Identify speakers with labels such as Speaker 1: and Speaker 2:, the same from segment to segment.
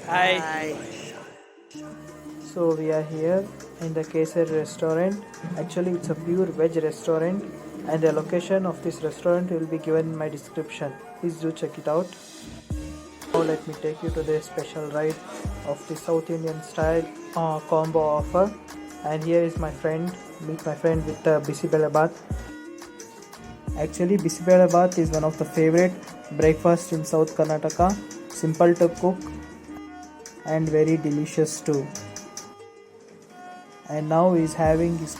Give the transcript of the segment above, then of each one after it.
Speaker 1: Hi. So we are here in the Kesar restaurant. Actually, it's a pure veg restaurant, and the location of this restaurant will be given in my description. Please do check it out. Now let me take you to the special ride of the South Indian style combo offer. And here is my friend. Meet my friend with the Bisibelabath. Actually, Bisibelabath is one of the favorite breakfast in South Karnataka. Simple to cook and very delicious too. And now is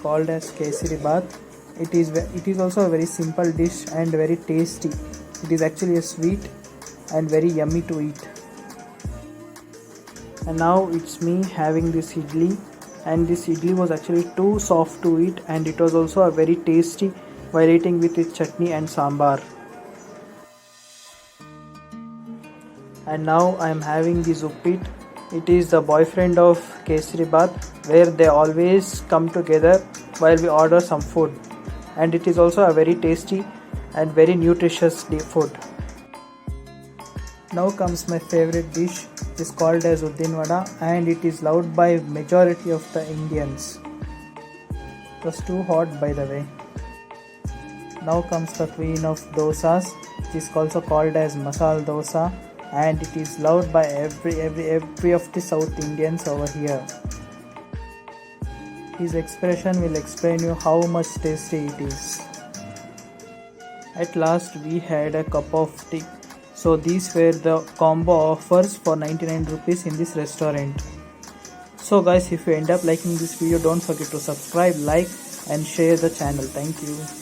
Speaker 1: called as Kesari Bath. It is also a very simple dish and very tasty. It is actually a sweet and very yummy to eat. And now it's me having this idli, and this idli was actually too soft to eat, and it was also a very tasty while eating with its chutney and sambar. And now I am having this uppit. It is the boyfriend of Kesari Bath, where they always come together while we order some food, and it is also a very tasty and very nutritious food. Now comes my favorite dish. It is called as Uddin Vada, and it is loved by majority of the Indians. It was too hot, by the way. Now comes the queen of dosas. It is also called as Masala Dosa, and it is loved by every of the South Indians over here. His expression will explain you how much tasty it is. At last we had a cup of tea. So these were the combo offers for 99 rupees in this restaurant. So guys, if you end up liking this video, don't forget to subscribe, like and share the channel. Thank you.